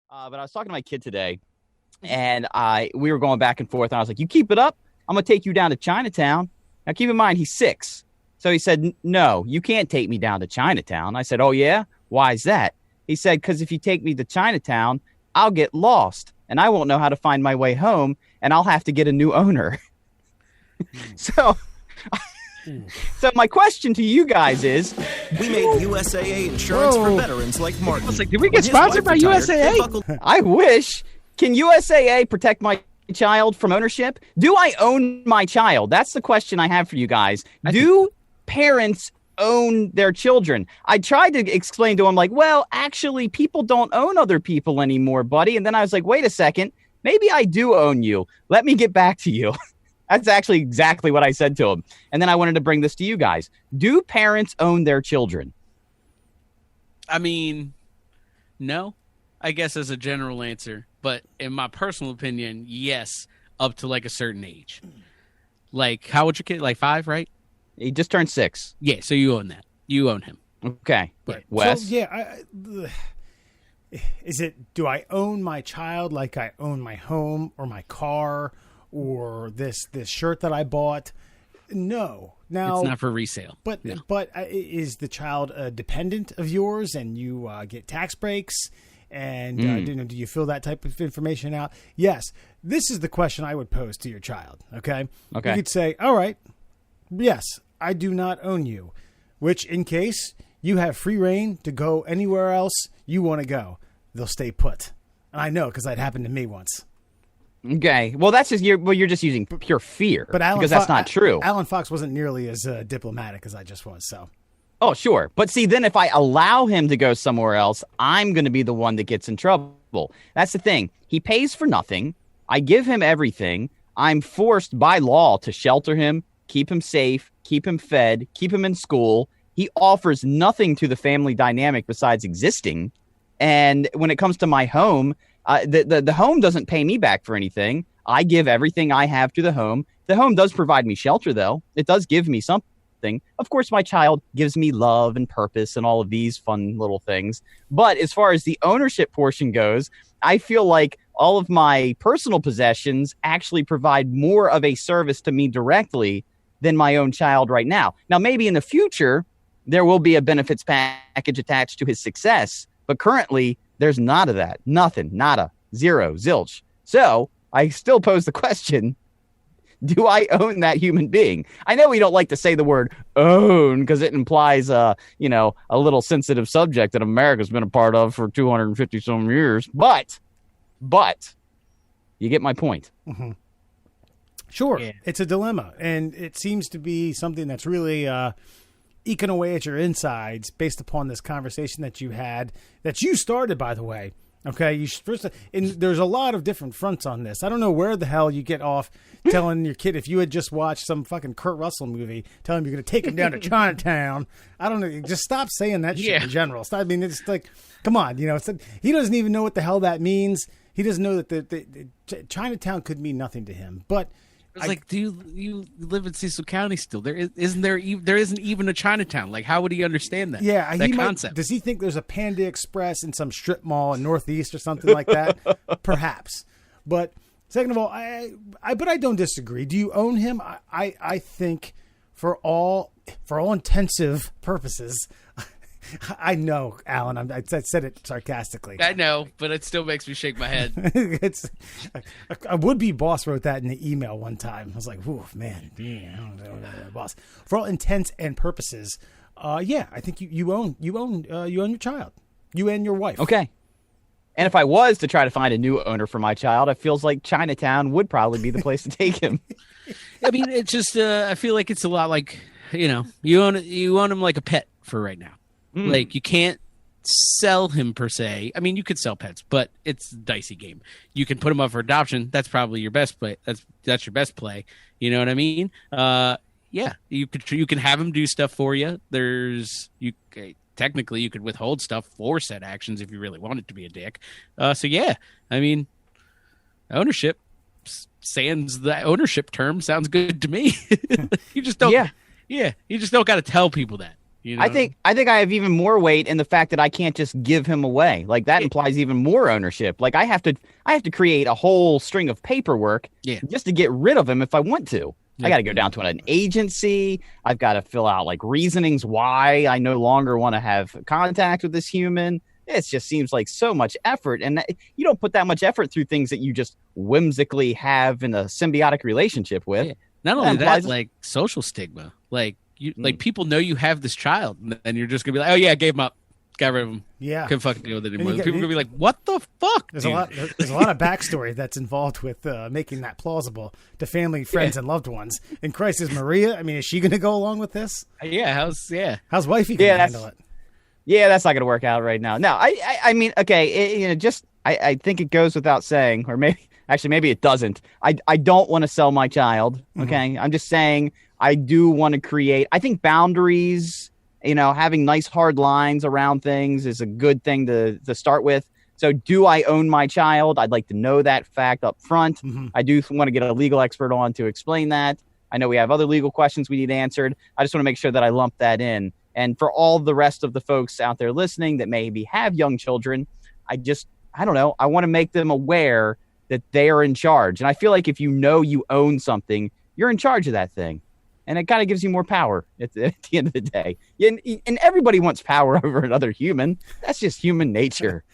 But I was talking to my kid today, and we were going back and forth. And I was like, "You keep it up, I'm gonna take you down to Chinatown." Now, keep in mind, he's 6, so he said, "No, you can't take me down to Chinatown." I said, "Oh yeah, why is that?" He said, "Because if you take me to Chinatown, I'll get lost, and I won't know how to find my way home, and I'll have to get a new owner." So. So my question to you guys is, we made USAA insurance for veterans like Martin. I was like, did we get sponsored by USAA? I wish. Can USAA protect my child from ownership? Do I own my child? That's the question I have for you guys. Do parents own their children? I tried to explain to him, like, well, actually, people don't own other people anymore, buddy. And then I was like, wait a second. Maybe I do own you. Let me get back to you. That's actually exactly what I said to him. And then I wanted to bring this to you guys. Do parents own their children? I mean, no, I guess as a general answer. But in my personal opinion, yes, up to like a certain age. Like, how old your kid? Like 5, right? He just turned 6. Yeah, so you own that. You own him. Okay. Right. Wes? So, yeah, is it, do I own my child like I own my home or my car or this shirt that I bought? No. Now, it's not for resale. But is the child a dependent of yours and you get tax breaks? And do you fill that type of information out? Yes. This is the question I would pose to your child. Okay. You could say, all right, yes, I do not own you, which in case you have free reign to go anywhere else you want to go, they'll stay put. And I know because that happened to me once. Okay. Well, that's just you're just using pure fear, but because that's not true. Alan Fox wasn't nearly as diplomatic as I just was. So. Oh, sure. But see, then if I allow him to go somewhere else, I'm going to be the one that gets in trouble. That's the thing. He pays for nothing. I give him everything. I'm forced by law to shelter him, keep him safe, keep him fed, keep him in school. He offers nothing to the family dynamic besides existing. And when it comes to my home, the home doesn't pay me back for anything. I give everything I have to the home. The home does provide me shelter, though. It does give me something. Of course, my child gives me love and purpose and all of these fun little things. But as far as the ownership portion goes, I feel like all of my personal possessions actually provide more of a service to me directly than my own child right now. Now, maybe in the future, there will be a benefits package attached to his success. But currently, there's none of that. Nothing. Nada. Zero. Zilch. So I still pose the question, do I own that human being? I know we don't like to say the word own because it implies, a little sensitive subject that America's been a part of for 250 some years. But you get my point. Mm-hmm. Sure. Yeah. It's a dilemma. And it seems to be something that's really eking away at your insides based upon this conversation that you had, that you started, by the way. Okay, and there's a lot of different fronts on this. I don't know where the hell you get off telling your kid, if you had just watched some fucking Kurt Russell movie, tell him you're going to take him down to Chinatown. I don't know. Just stop saying that shit in general. I mean, it's like, come on, it's like, he doesn't even know what the hell that means. He doesn't know that the Chinatown could mean nothing to him. But it's like, do you live in Cecil County still? There isn't even a Chinatown. Like, how would he understand that? Yeah, that concept. Does he think there's a Panda Express in some strip mall in Northeast or something like that? Perhaps. But second of all, I don't disagree. Do you own him? I think for all intensive purposes. I know, Alan. I said it sarcastically. I know, but it still makes me shake my head. It's a would-be boss wrote that in the email one time. I was like, "Ooh, man, I don't know, boss." For all intents and purposes, I think you own your child, you and your wife. Okay. And if I was to try to find a new owner for my child, it feels like Chinatown would probably be the place to take him. I mean, it's just I feel like it's a lot like you own him like a pet for right now. Like, you can't sell him per se. I mean, you could sell pets, but it's a dicey game. You can put him up for adoption. That's probably your best play. That's your best play. You know what I mean? Yeah, you can have him do stuff for you. Technically you could withhold stuff for said actions if you really wanted to be a dick. So yeah, I mean, ownership, sans the ownership term, sounds good to me. You just don't. Yeah, you just don't got to tell people that. You know? I think I have even more weight in the fact that I can't just give him away. Like that implies even more ownership. Like I have to create a whole string of paperwork just to get rid of him if I want to. I got to go down to an agency. I've got to fill out like reasonings why I no longer want to have contact with this human. It just seems like so much effort. And you don't put that much effort through things that you just whimsically have in a symbiotic relationship with. Yeah. Not only that, like social stigma. Like like people know you have this child, and you're just gonna be like, oh yeah, I gave him up, got rid of him. Yeah, couldn't fucking deal with it anymore. People are gonna be like, what the fuck? There's a lot of backstory that's involved with making that plausible to family, friends, and loved ones. In Christ, is Maria? I mean, is she gonna go along with this? Yeah, how's wifey gonna handle it? Yeah, that's not gonna work out right now. No, I mean, okay, I think it goes without saying, or maybe it doesn't. I don't want to sell my child. Okay, I'm just saying. I do want to create, I think boundaries, having nice hard lines around things is a good thing to start with. So do I own my child? I'd like to know that fact up front. I do want to get a legal expert on to explain that. I know we have other legal questions we need answered. I just want to make sure that I lump that in. And for all the rest of the folks out there listening that maybe have young children, I don't know. I want to make them aware that they are in charge. And I feel like if you own something, you're in charge of that thing. And it kind of gives you more power at the end of the day. And everybody wants power over another human. That's just human nature.